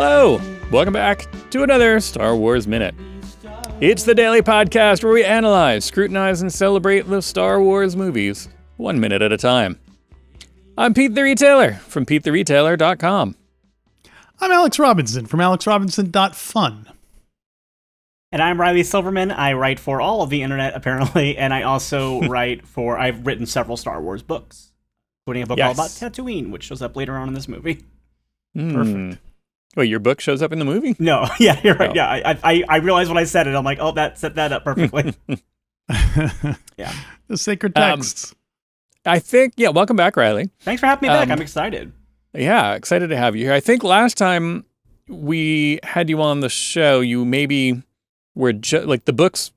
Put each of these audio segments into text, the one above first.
Hello! Welcome back to another Star Wars Minute. It's the daily podcast where we analyze, scrutinize, and celebrate the Star Wars movies, 1 minute at a time. I'm Pete the Retailer from PeteTheRetailer.com. I'm Alex Robinson from AlexRobinson.fun. And I'm Riley Silverman. I write for all of the internet, apparently, and I also I've written several Star Wars books, including a book all about Tatooine, which shows up later on in this movie. Perfect. Wait, your book shows up in the movie? No, yeah, you're right. Oh. Yeah, I realized when I said it, I'm like, oh, that set that up perfectly. Yeah. The sacred texts. I think, welcome back, Riley. Thanks for having me back. I'm excited. Yeah, excited to have you here. I think last time we had you on the show, you maybe were like the books,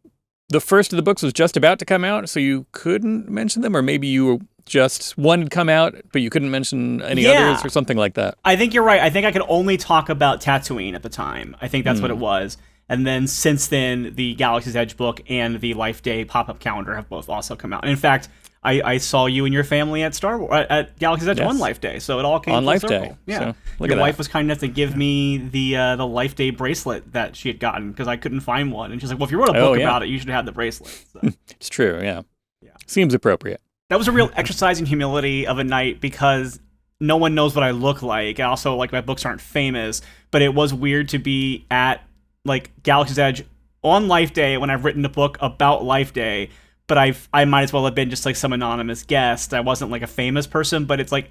the first of the books was just about to come out, so you couldn't mention them, or maybe you were just one had come out, but you couldn't mention any others or something like that. I think you're right. I think I could only talk about Tatooine at the time. I think that's what it was. And then since then, the Galaxy's Edge book and the Life Day pop-up calendar have both also come out. And in fact, I saw you and your family at at Galaxy's Edge on Life Day, so it all came on full Life circle. Day. Yeah, so, your wife was kind enough to give me the Life Day bracelet that she had gotten because I couldn't find one, and she's like, "Well, if you wrote a book about it, you should have the bracelet." So. It's true. Yeah, seems appropriate. That was a real exercise in humility of a night because no one knows what I look like. And also, like, my books aren't famous, but it was weird to be at like Galaxy's Edge on Life Day when I've written a book about Life Day. But I might as well have been just like some anonymous guest. I wasn't like a famous person, but it's like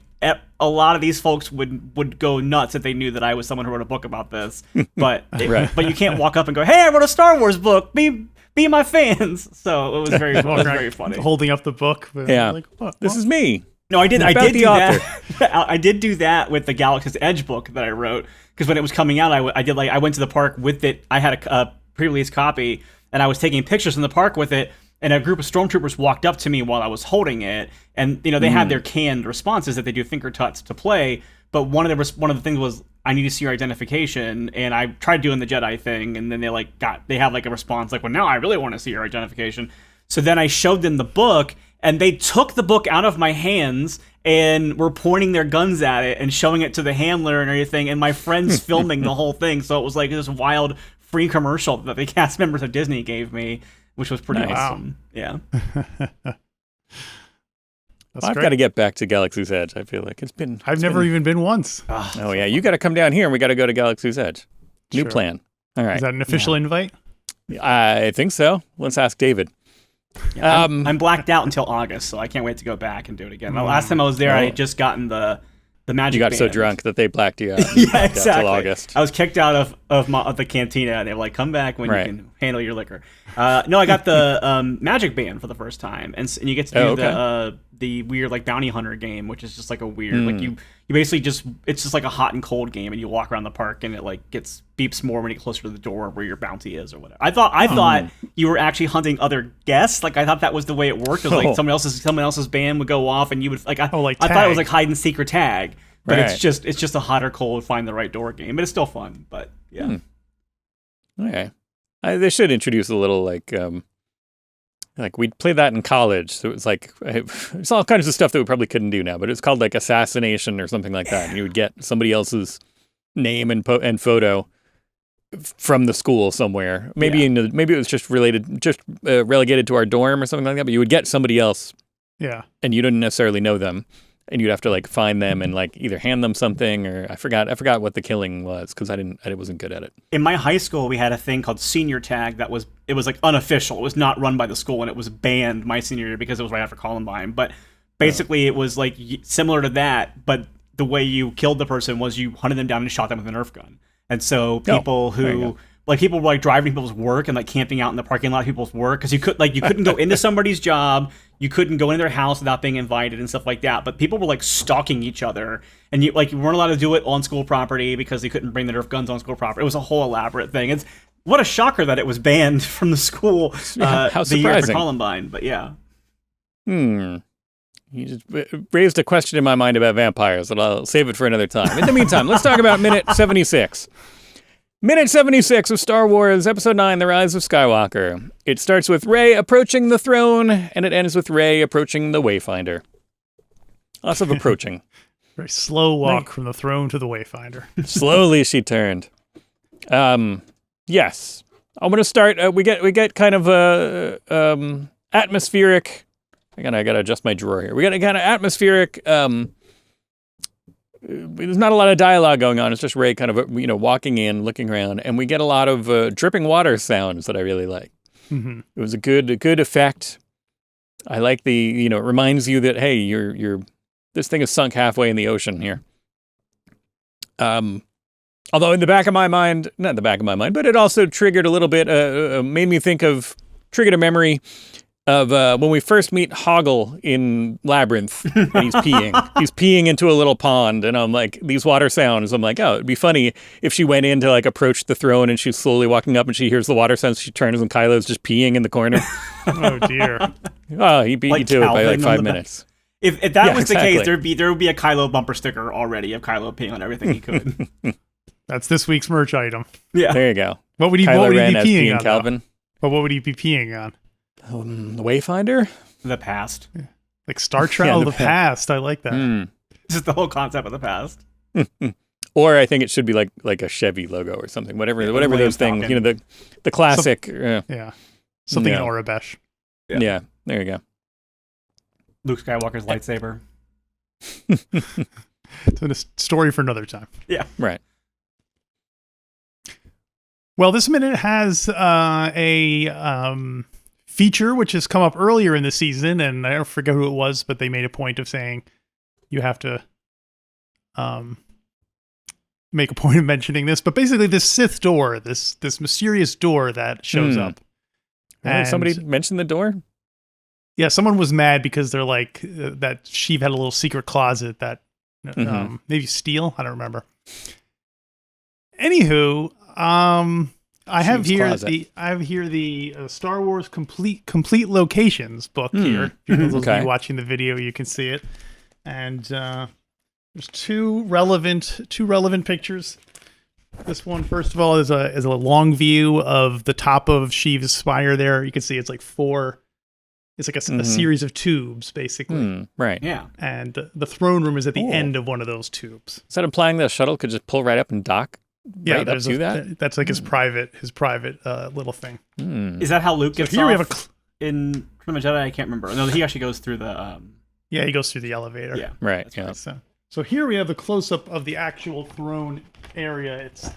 a lot of these folks would go nuts if they knew that I was someone who wrote a book about this. But but you can't walk up and go, "Hey, I wrote a Star Wars book. Be my fans." So it was very funny. Holding up the book. Like, this is me. No, I did do that. I did do that with the Galaxy's Edge book that I wrote because when it was coming out, I went to the park with it. I had a pre-release copy and I was taking pictures in the park with it. And a group of stormtroopers walked up to me while I was holding it, and they had their canned responses that they do finger tuts to play. But one of the things was, "I need to see your identification," and I tried doing the Jedi thing, and then they have like a response like, "Well, now I really want to see your identification." So then I showed them the book, and they took the book out of my hands and were pointing their guns at it and showing it to the handler and everything, and my friends filming the whole thing. So it was like this wild free commercial that the cast members of Disney gave me, which was pretty awesome. Yeah. I've got to get back to Galaxy's Edge. I feel like I've never even been once. Oh yeah, you got to come down here and we got to go to Galaxy's Edge. New plan. All right. Is that an official invite? I think so. Let's ask David. Yeah, I'm blacked out until August, so I can't wait to go back and do it again. The last time I was there, I had just gotten the magic. You got band. so drunk that they blacked you out. Yeah, exactly. August. I was kicked out of the cantina, and they were like, "Come back when you can handle your liquor." No, I got the magic band for the first time, and you get to do the weird like bounty hunter game, which is just like a weird like you basically it's just like a hot and cold game, and you walk around the park, and it like beeps more when you get closer to the door where your bounty is or whatever. I thought you were actually hunting other guests. Like I thought that was the way it worked. It was like someone else's band would go off, and you would like I thought it was like hide and seek or tag. But it's just a hot or cold find the right door game. But it's still fun. But yeah. Okay. They should introduce a little like we'd play that in college. So it was like it's all kinds of stuff that we probably couldn't do now. But it's called like assassination or something like that. And you would get somebody else's name and photo from the school somewhere. Maybe maybe it was just relegated to our dorm or something like that. But you would get somebody else. Yeah. And you didn't necessarily know them. And you'd have to like find them and like either hand them something or I forgot what the killing was because I wasn't good at it. In my high school, we had a thing called senior tag it was like unofficial. It was not run by the school and it was banned my senior year because it was right after Columbine. But basically, it was like similar to that, but the way you killed the person was you hunted them down and shot them with a Nerf gun. And so people people were like driving people's work and like camping out in the parking lot of people's work because you couldn't go into somebody's job, you couldn't go into their house without being invited and stuff like that. But people were like stalking each other, and you weren't allowed to do it on school property because they couldn't bring the Nerf guns on school property. It was a whole elaborate thing. It's what a shocker that it was banned from the school how the year after Columbine. But yeah. You just raised a question in my mind about vampires that I'll save it for another time. In the meantime, let's talk about minute 76. Minute 76 of Star Wars, Episode 9, The Rise of Skywalker. It starts with Rey approaching the throne, and it ends with Rey approaching the Wayfinder. Lots of approaching. Very slow walk from the throne to the Wayfinder. Slowly she turned. Yes. I'm going to start. We get kind of a atmospheric. Again, I got to adjust my drawer here. We got a kind of atmospheric. There's not a lot of dialogue going on. It's just Rey kind of walking in, looking around, and we get a lot of dripping water sounds that I really like. Mm-hmm. It was a good effect. I like the it reminds you that hey, you're this thing is sunk halfway in the ocean here. Although in the back of my mind, not the back of my mind, but it also triggered a little bit, made me think of, triggered a memory of when we first meet Hoggle in Labyrinth, and he's peeing. He's peeing into a little pond, and I'm like, these water sounds, I'm like, oh, it'd be funny if she went in to like approach the throne, and she's slowly walking up, and she hears the water sounds, she turns, and Kylo's just peeing in the corner. Oh, dear. Oh, he beat Like you to it by like 5 minutes. If that was exactly. the case, there would be a Kylo bumper sticker already of Kylo peeing on everything he could. That's this week's merch item. Yeah. There you go. What would he, Kylo what would Ren he as be peeing Dean on? Calvin. But what would he be peeing on? The Wayfinder? The past. Like Star Trek? Yeah, Oh, the the past. I like that. Just the whole concept of the past. Or I think it should be like a Chevy logo or something. Whatever those things. Falcon. The classic. Yeah. Something in Yeah. Orabesh. Yeah. There you go. Luke Skywalker's lightsaber. It's a story for another time. Yeah. Right. Well, this minute has a feature which has come up earlier in the season, and I don't forget who it was, but they made a point of saying you have to make a point of mentioning this. But basically, this Sith door, this mysterious door that shows up. And somebody mentioned the door? yeah, someone was mad because they're like that Sheev had a little secret closet that maybe Steel, I don't remember. Anywho, I have here the Star Wars complete locations book here. If those of you watching the video, you can see it, and there's two relevant pictures. This one, first of all, is a long view of the top of Sheev's spire. There, you can see it's like four. It's like a series of tubes, basically. Right. Yeah. And the throne room is at the end of one of those tubes. Is that implying the shuttle could just pull right up and dock? Yeah, right up to that? That's like his private little thing. Is that how Luke gets here we have off in Return of the Jedi? I can't remember. No, he actually goes through the... Yeah, he goes through the elevator. Yeah. Right. That's Yeah. right. So here we have the close-up of the actual throne area. It's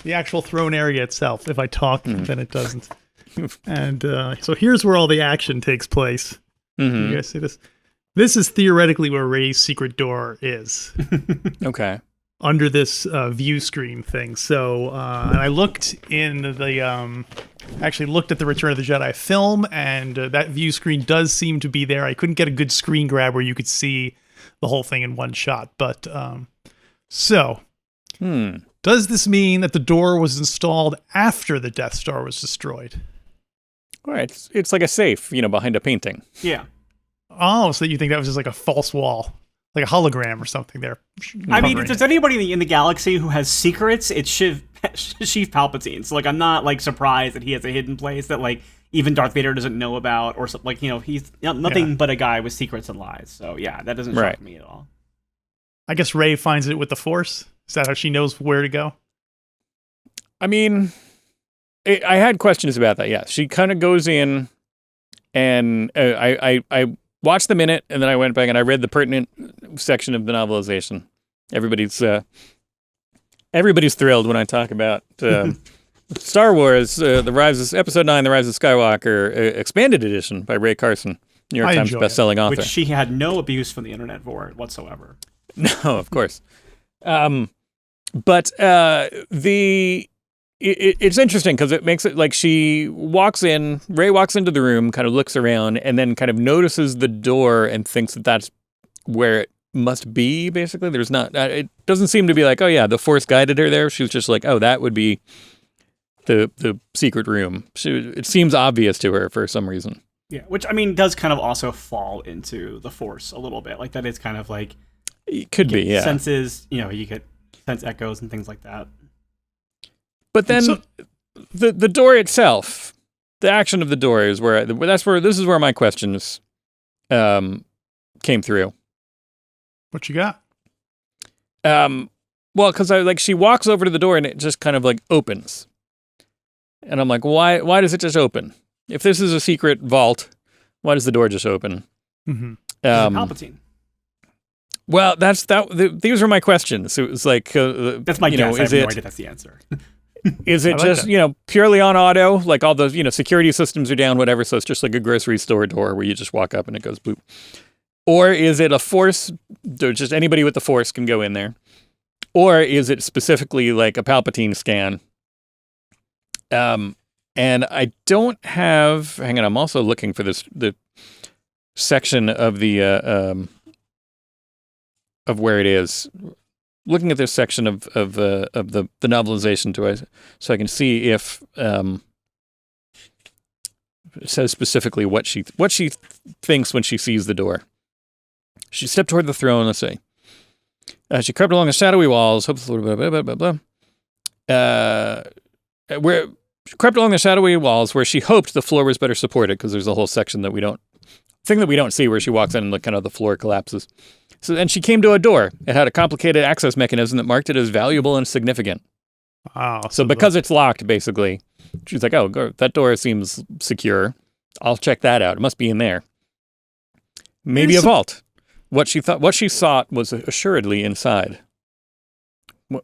the actual throne area itself. If I talk, then it doesn't. And so here's where all the action takes place. You guys see this? This is theoretically where Rey's secret door is. Okay. Under this view screen thing. So, and I looked in the, actually looked at the Return of the Jedi film, and that view screen does seem to be there. I couldn't get a good screen grab where you could see the whole thing in one shot. But, does this mean that the door was installed after the Death Star was destroyed? All right. It's like a safe, behind a painting. Yeah. Oh, so you think that was just like a false wall? Like a hologram or something there. I mean, if there's anybody in the galaxy who has secrets, it's Sheev Palpatine. So, like, I'm not, like, surprised that he has a hidden place that, like, even Darth Vader doesn't know about, or something. Like, he's nothing but a guy with secrets and lies. So, yeah, that doesn't shock me at all. I guess Rey finds it with the Force. Is that how she knows where to go? I mean, I had questions about that. Yeah, she kind of goes in, and I watched the minute, and then I went back and I read the pertinent section of the novelization. Everybody's thrilled when I talk about Star Wars, Episode 9, The Rise of Skywalker, expanded edition by Ray Carson, New York Times bestselling author. Which she had no abuse from the internet for whatsoever. No, of course. But it's interesting because it makes it like Rey walks into the room, kind of looks around, and then kind of notices the door and thinks that that's where it must be, basically. There's not, it doesn't seem to be like, oh yeah, the Force guided her there. She was just like, oh, that would be the secret room. It seems obvious to her for some reason. Yeah, which, I mean, does kind of also fall into the Force a little bit. Like, that is kind of like... It could be, yeah. Senses, you get sense echoes and things like that. But then the door itself, the action of the door is this is where my questions came through. What you got? Well, because she walks over to the door and it just kind of like opens, and I'm like, why does it just open? If this is a secret vault, why does the door just open? Mm-hmm. Palpatine. Well, these were my questions. It was like, that's my guess. I have no idea that's the answer. Is it just, purely on auto? Like all those, security systems are down, whatever. So it's just like a grocery store door where you just walk up and it goes boop. Or is it a force? Just anybody with the force can go in there. Or is it specifically like a Palpatine scan? And I don't have, hang on, I'm also looking for the section of the, of where it is. Looking at this section of the novelization so I can see if it says specifically what she thinks when she sees the door. She stepped toward the throne. Let's see. She crept along the shadowy walls. Where she crept along the shadowy walls where she hoped the floor was better supported, because there's a whole section that we don't see where she walks in and kind of the floor collapses. So then she came to a door. It had a complicated access mechanism that marked it as valuable and significant. Wow. So because it's locked, basically, she's like, oh, that door seems secure. I'll check that out. It must be in there. Maybe a vault. What she sought was assuredly inside.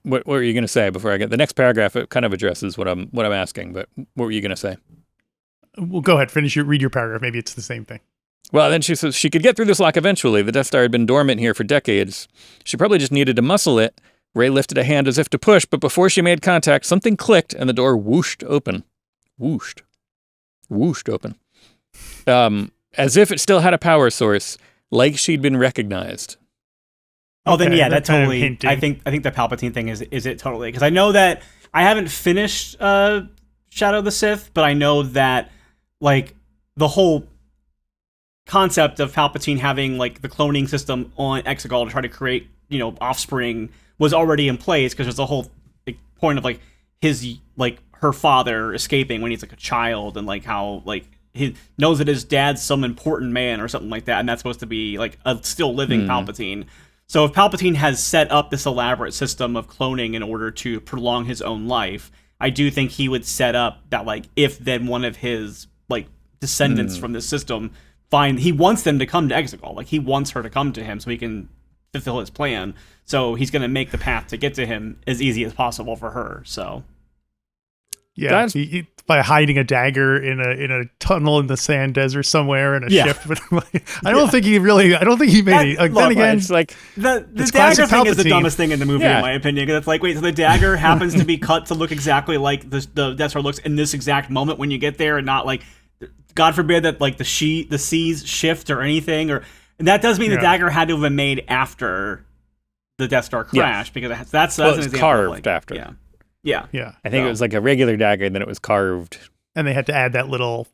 What were you going to say before I get the next paragraph? It kind of addresses what I'm asking, but what were you going to say? Well, go ahead. Read your paragraph. Maybe it's the same thing. Well, then she says she could get through this lock eventually. The Death Star had been dormant here for decades. She probably just needed to muscle it. Rey lifted a hand as if to push, but before she made contact, something clicked and the door whooshed open. Whooshed open. As if it still had a power source, like she'd been recognized. Oh, then yeah, that totally. I think the Palpatine thing is it totally, because I know that I haven't finished Shadow of the Sith, but I know that like the whole concept of Palpatine having like the cloning system on Exegol to try to create offspring was already in place, because there's the whole point of like his her father escaping when he's like a child, and like how like he knows that his dad's some important man or something like that, and that's supposed to be like a still living Palpatine. So if Palpatine has set up this elaborate system of cloning in order to prolong his own life, I do think he would set up that like if then one of his like descendants from this system he wants them to come to Exegol. Like he wants her to come to him so he can fulfill his plan. So he's going to make the path to get to him as easy as possible for her. So yeah, by hiding a dagger in a tunnel in the sand desert somewhere in a ship. But I don't think he made it. Then again, it's like the dagger thing is the dumbest thing in the movie, in my opinion. Because it's like, wait, so the dagger happens to be cut to look exactly like the Death Star looks in this exact moment when you get there, and not like, God forbid that like the seas shift or anything, and that does mean the dagger had to have been made after the Death Star crash, because that's an example carved after. Yeah. I think it was like a regular dagger, and then it was carved. And they had to add that little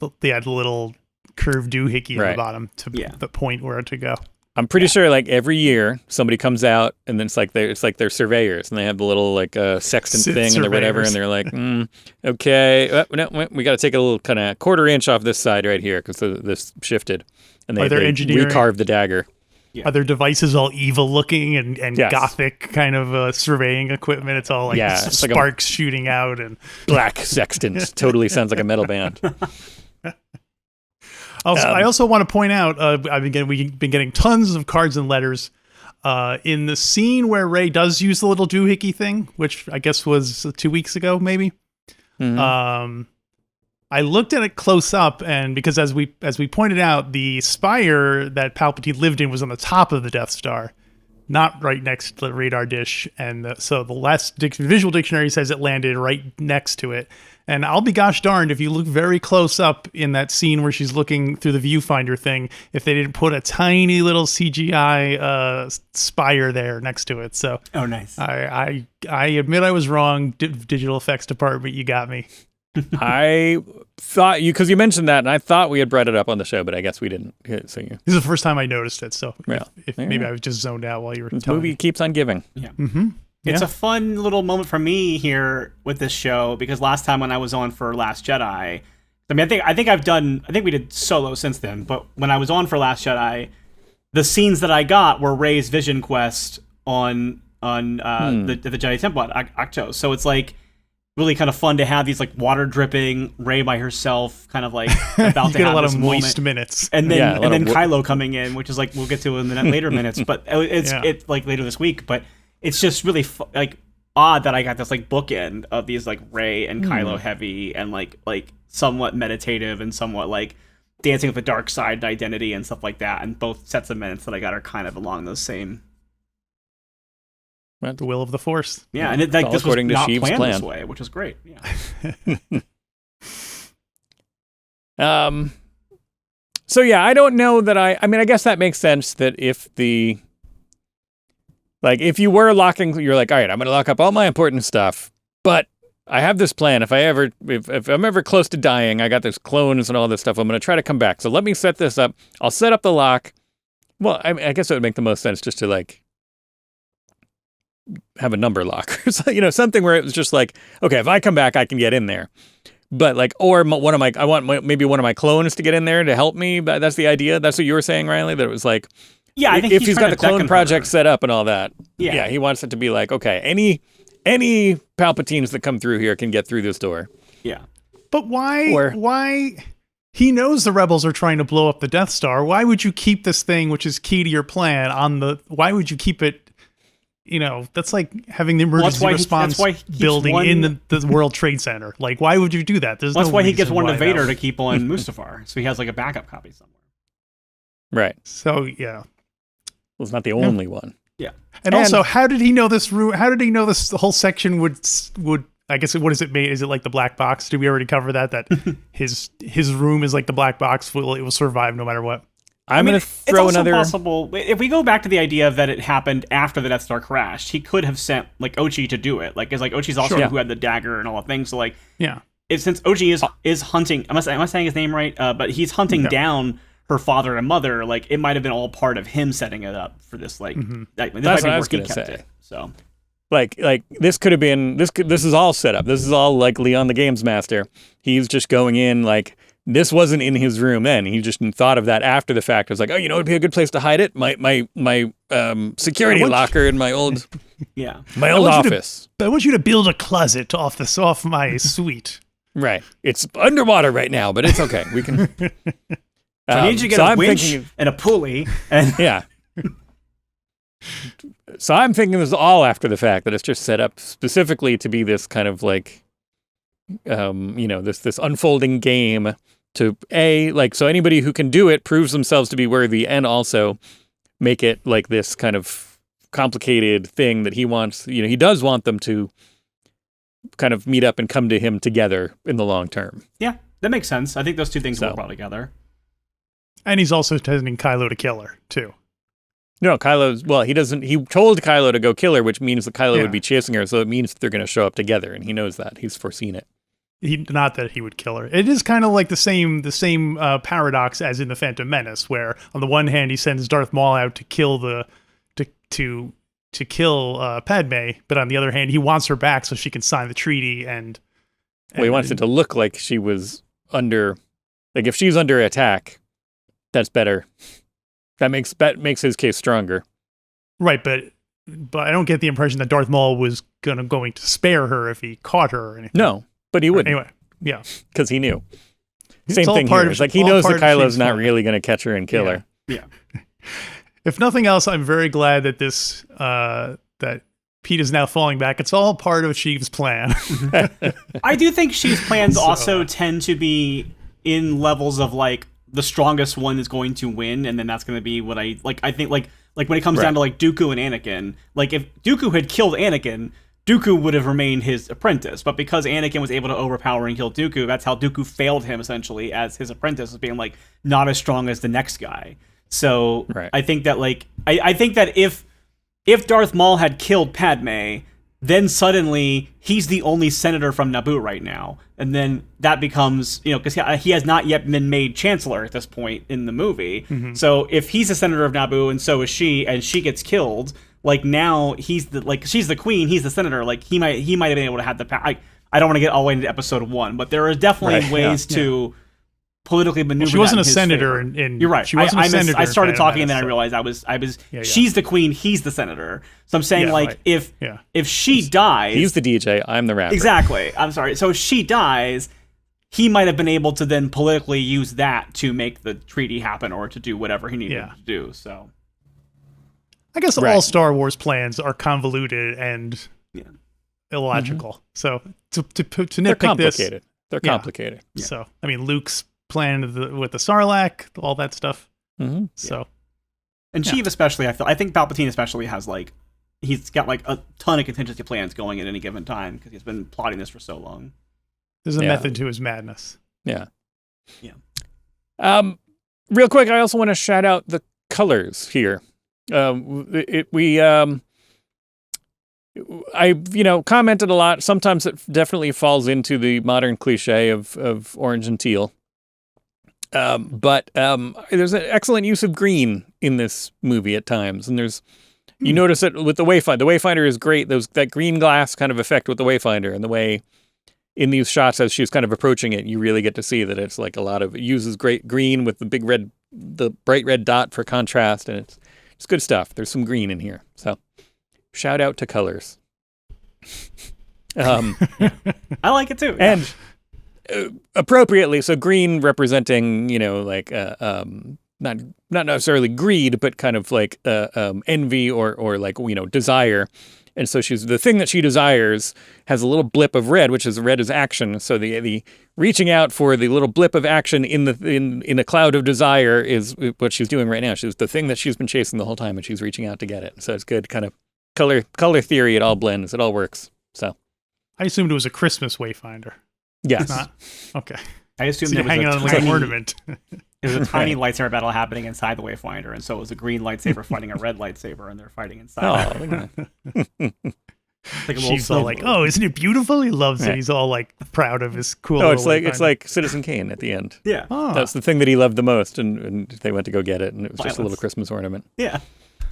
curved doohickey at the bottom to the point where to go. I'm pretty sure like every year somebody comes out, and then it's like they're surveyors, and they have the little like sextant thing and whatever, and they're like, okay, no, we got to take a little kind of quarter inch off this side right here because this shifted, and they recarved the dagger. Yeah. Are their devices all evil looking and gothic kind of surveying equipment? It's all like sparks like shooting out and black sextant. Totally sounds like a metal band. I also want to point out, we've been getting tons of cards and letters in the scene where Rey does use the little doohickey thing, which I guess was 2 weeks ago, maybe. Mm-hmm. I looked at it close up, and because as we pointed out, the spire that Palpatine lived in was on the top of the Death Star, not right next to the radar dish, and so the last visual dictionary says it landed right next to it. And I'll be gosh darned if you look very close up in that scene where she's looking through the viewfinder thing, if they didn't put a tiny little CGI spire there next to it. So, oh, nice. I admit I was wrong. Digital effects department, you got me. I thought because you mentioned that, and I thought we had brought it up on the show, but I guess we didn't. So this is the first time I noticed it. So maybe I was just zoned out while you were telling me. This movie keeps on giving. Yeah. Mm-hmm. It's a fun little moment for me here with this show, because last time when I was on for Last Jedi, I think we did Solo since then, but when I was on for Last Jedi, the scenes that I got were Rey's Vision Quest on the Jedi Temple at Acto. So it's like really kind of fun to have these like water dripping, Rey by herself, kind of like about to have a lot of moist minutes, and then Kylo coming in, which is like we'll get to in the later minutes, but it's like later this week. But it's just really like odd that I got this like bookend of these like Rey and Kylo heavy and like somewhat meditative and somewhat like dancing with the dark side identity and stuff like that. And both sets of minutes that I got are kind of along those same. The will of the Force. Yeah, and this was not planned this way, which is great. Yeah. So yeah, I don't know that I mean, I guess that makes sense that if you were locking, you're like, all right, I'm going to lock up all my important stuff, but I have this plan. If I'm ever close to dying, I got this clones and all this stuff. I'm going to try to come back. So let me set this up. I'll set up the lock. Well, I mean, I guess it would make the most sense just to like have a number lock or something where it was just like, okay, if I come back, I can get in there. But like, or I want maybe one of my clones to get in there to help me. But that's the idea. That's what you were saying, Riley, that it was like, yeah, I think if he's got the clone project set up and all that, yeah, he wants it to be like, okay, any Palpatines that come through here can get through this door. Yeah. But why he knows the rebels are trying to blow up the Death Star. Why would you keep this thing, which is key to your plan, why would you keep it? That's like having the emergency response building in the World Trade Center. Like, why would you do that? That's why he gives one to Vader to keep on Mustafar, so he has like a backup copy somewhere. Right. So yeah. Well, it's not the only one. Yeah. And also, how did he know this room? How did he know this whole section would? I guess what is it made? Is it like the black box? Did we already cover that? That his room is like the black box. It will survive no matter what. I'm going to throw another. It's also possible if we go back to the idea that it happened after the Death Star crashed. He could have sent like Ochi to do it. Like, it's like Ochi's also who had the dagger and all the things. So like, since Ochi is hunting. Am I saying his name right? But he's hunting down her father and mother. Like, it might have been all part of him setting it up for this. Like, this that's what I was going to say. So. Like this could have been this is all set up. This is all like Leon the Games Master. He's just going in like this wasn't in his room then. He just thought of that after the fact. It was like, oh, it'd be a good place to hide it. My security locker in my old my old office. I want you to build a closet off my suite. Right. It's underwater right now, but it's okay. We can. I need you to get a winch and a pulley and yeah. So I'm thinking this is all after the fact, that it's just set up specifically to be this kind of like, this unfolding game to so anybody who can do it proves themselves to be worthy, and also make it like this kind of complicated thing that he wants. He does want them to kind of meet up and come to him together in the long term. Yeah, that makes sense. I think those two things work well together. And he's also sending Kylo to kill her too. No, he told Kylo to go kill her, which means that Kylo would be chasing her, so it means that they're going to show up together, and he knows that. He's foreseen it. Not that he would kill her. It is kind of like the same paradox as in the Phantom Menace, where on the one hand he sends Darth Maul out to kill Padme, but on the other hand he wants her back so she can sign the treaty and he wants it to look like she was under, like if she's under attack, that's better. That makes his case stronger. Right, but I don't get the impression that Darth Maul was going to spare her if he caught her or anything. No, but he wouldn't. Anyway, yeah. Because he knew. Same thing here. It's like he knows that Kylo's not really going to catch her and kill her. Yeah. If nothing else, I'm very glad that this that Pete is now falling back. It's all part of Sheev's plan. I do think Sheev's plans also tend to be in levels of like, the strongest one is going to win, and then that's going to be what I like. I think like when it comes down to like Dooku and Anakin, like if Dooku had killed Anakin, Dooku would have remained his apprentice. But because Anakin was able to overpower and kill Dooku, that's how Dooku failed him essentially as his apprentice, as being like not as strong as the next guy. So I think that like I think that if Darth Maul had killed Padme, then suddenly he's the only senator from Naboo right now. And then that becomes, because he has not yet been made chancellor at this point in the movie. Mm-hmm. So if he's a senator of Naboo and so is she, and she gets killed, like now she's the queen, he's the senator. Like he might have been able to have the power. I don't want to get all the way into episode 1, but there are definitely ways to politically maneuver. She wasn't a senator favor. in You're right. She wasn't a senator. I started talking and then I realized I was. She's the queen. He's the senator. So I'm saying if she dies, he's the DJ. I'm the rapper. Exactly. I'm sorry. So if she dies, he might have been able to then politically use that to make the treaty happen or to do whatever he needed to do. So I guess all Star Wars plans are convoluted and illogical. So to nitpick they're complicated. They're complicated. Yeah. So I mean, Luke's plan with the Sarlacc, all that stuff. Mm-hmm. So, and Sheev especially, I think Palpatine especially has he's got a ton of contingency plans going at any given time because he's been plotting this for so long. There's a method to his madness. Yeah. Yeah. Real quick, I also want to shout out the colors here. I commented a lot. Sometimes it definitely falls into the modern cliche of orange and teal. But there's an excellent use of green in this movie at times, and you notice it with the Wayfinder. The Wayfinder is great. That green glass kind of effect with the Wayfinder, and the way in these shots as she's kind of approaching it, you really get to see that it's like it uses great green with the bright red dot for contrast, and it's good stuff. There's some green in here, so shout out to colors. I like it too, and appropriately. So green representing, not necessarily greed, but kind of like envy or desire. And so the thing that she desires has a little blip of red, which is red is action. So the reaching out for the little blip of action in a cloud of desire is what she's doing right now. She's the thing that she's been chasing the whole time, and she's reaching out to get it. So it's good kind of color theory. It all blends. It all works. So I assumed it was a Christmas Wayfinder. Yes. It's not? Okay. I assumed so there was hanging on like an ornament. There was a tiny lightsaber battle happening inside the Wayfinder, and so it was a green lightsaber fighting a red lightsaber, and they're fighting inside. She's all like, "Oh, isn't it beautiful?" He loves it. He's all like proud of his cool. Oh, it's like Citizen Kane at the end. Yeah, that's the thing that he loved the most, and they went to go get it, and it was just a little Christmas ornament. Yeah.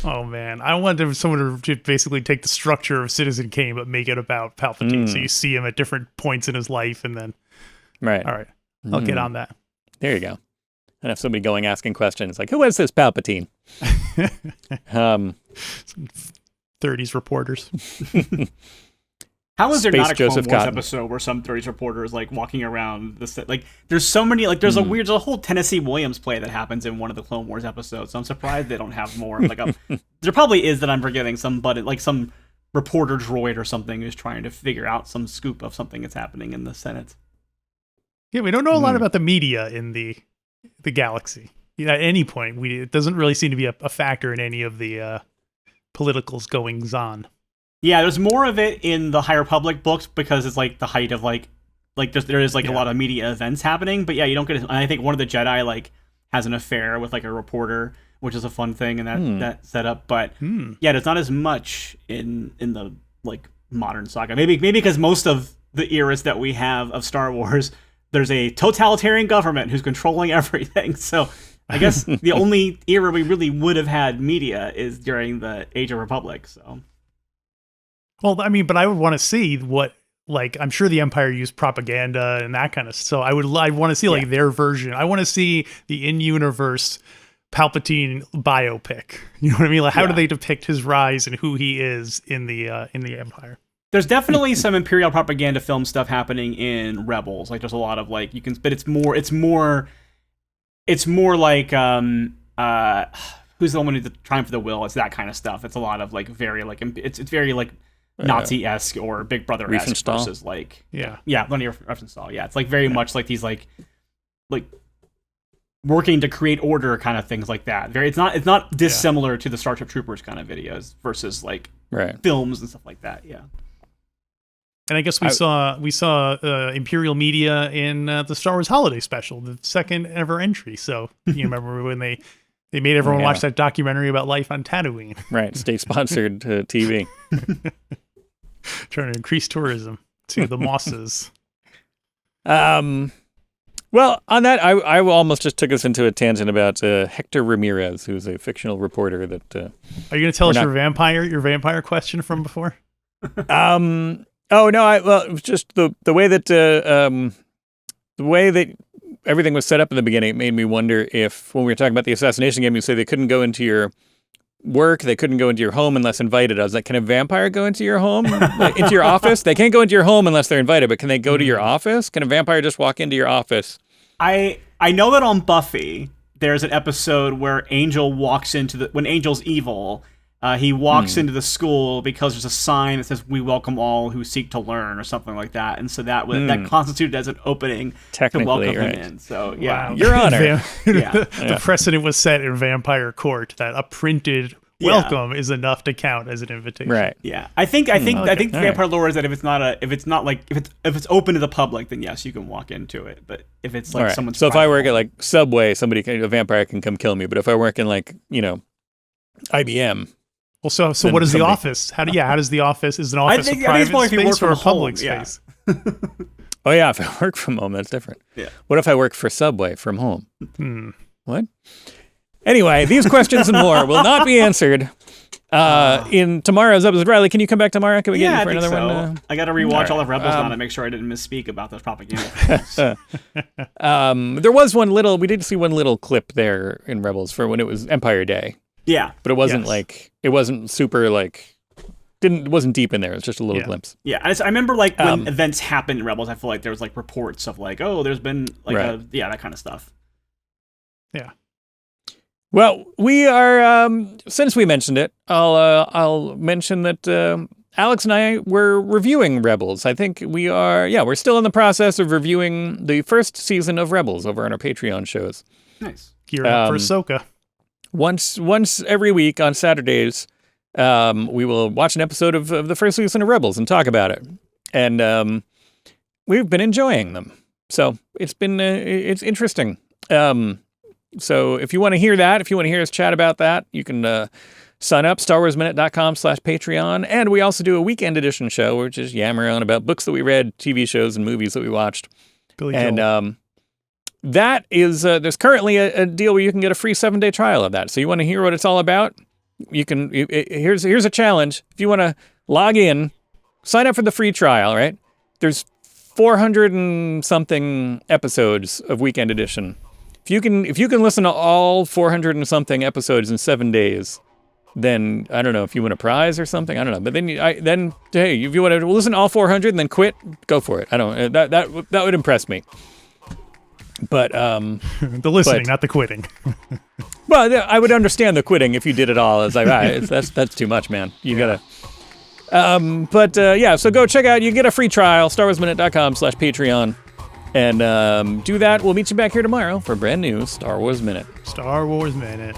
Oh man, I wanted someone to basically take the structure of Citizen Kane but make it about Palpatine, so you see him at different points in his life, and then all right, I'll get on that. There you go. And have somebody asking questions like, "Who is this Palpatine?" 30s reporters. How is there Space not a Clone Joseph Wars Cotton. episode where some 30s reporters walking around the set? There's so many. There's a whole Tennessee Williams play that happens in one of the Clone Wars episodes. So I'm surprised they don't have more. There probably is that I'm forgetting some reporter droid or something who's trying to figure out some scoop of something that's happening in the Senate. Yeah, we don't know a lot about the media in the galaxy. At any point, it doesn't really seem to be a factor in any of the politicals goings on. Yeah, there's more of it in the High Republic books because it's the height of there is a lot of media events happening. But yeah, you don't get it. And I think one of the Jedi has an affair with a reporter, which is a fun thing in that setup. But yeah, there's not as much in the modern saga. Maybe because most of the eras that we have of Star Wars, there's a totalitarian government who's controlling everything. So I guess the only era we really would have had media is during the Age of Republic. So. Well, I mean, but I would want to see what, I'm sure the Empire used propaganda and that kind of stuff. So I want to see their version. I want to see the in-universe Palpatine biopic. You know what I mean? How do they depict his rise and who he is in the Empire? There's definitely some Imperial propaganda film stuff happening in Rebels. There's a lot of but it's more like who's the one who's trying for the will? It's that kind of stuff. It's a lot of very it's very Nazi-esque or Big Brother-esque versus Lenny Riefenstahl. Yeah, it's very much these working to create order kind of things like that. It's not dissimilar to the Starship Troopers kind of videos versus films and stuff like that. Yeah. And I guess we saw Imperial media in the Star Wars Holiday Special, the second ever entry. So you remember when they made everyone watch that documentary about life on Tatooine. Right, state-sponsored TV. Trying to increase tourism to the Mosses. Well, on that, I almost just took us into a tangent about Hector Ramirez, who's a fictional reporter that... Are you going to tell us your vampire question from before? Oh, no, it was just the way that everything was set up in the beginning, it made me wonder if, when we were talking about the assassination game, you say they couldn't go into your work, they couldn't go into your home unless invited. I was like, can a vampire go into your home, into your office? They can't go into your home unless they're invited, but can they go to your office? Can a vampire just walk into your office? I know that on Buffy, there's an episode where Angel walks into when Angel's evil, he walks into the school because there's a sign that says, "We welcome all who seek to learn," or something like that. And so that constituted as an opening to welcome him in. So, yeah. Wow. Your Honor. The precedent was set in Vampire Court that a printed welcome is enough to count as an invitation. Right. Yeah. I think vampire lore is that if it's open to the public, then yes, you can walk into it. But if it's like someone's so if I work at like Subway, a vampire can come kill me. But if I work in like, IBM. Well, so what is the office? How does the office, is an office a private space or a public space? Oh yeah, if I work from home, that's different. Yeah. What if I work for Subway from home? What? Anyway, these questions and more will not be answered in tomorrow's episode. Riley, can you come back tomorrow? Can we get you for another one? I got to rewatch all of Rebels now to make sure I didn't misspeak about those propaganda. There was we did see one little clip there in Rebels for when it was Empire Day. Yeah. But it wasn't it wasn't super it wasn't deep in there. It was just a little glimpse. Yeah. I remember when events happened in Rebels, I feel like there was reports of there's been that kind of stuff. Yeah. Well, we are, since we mentioned it, I'll mention that Alex and I were reviewing Rebels. I think we're still in the process of reviewing the first season of Rebels over on our Patreon shows. Nice. Gearing up for Ahsoka. Once every week on Saturdays, we will watch an episode of the first season of Rebels and talk about it. And we've been enjoying them. So it's been, it's interesting. So if you want to hear that, if you want to hear us chat about that, you can sign up, StarWarsMinute.com/Patreon. And we also do a weekend edition show, which is yammer on about books that we read, TV shows, and movies that we watched. Billy Joel. That is, there's currently a deal where you can get a free 7-day trial of that. So you want to hear what it's all about? You can. Here's a challenge. If you want to log in, sign up for the free trial. Right? There's 400 and something episodes of Weekend Edition. If you can listen to all 400 and something episodes in 7 days, then I don't know if you win a prize or something. I don't know. But then hey, if you want to listen to all 400 and then quit, go for it. I don't. That would impress me. But the listening, not the quitting. Well, I would understand the quitting if you did it all. It's like that's too much, man. You gotta. So go check out. You get a free trial. StarWarsMinute.com/Patreon, and do that. We'll meet you back here tomorrow for a brand new Star Wars Minute. Star Wars Minute.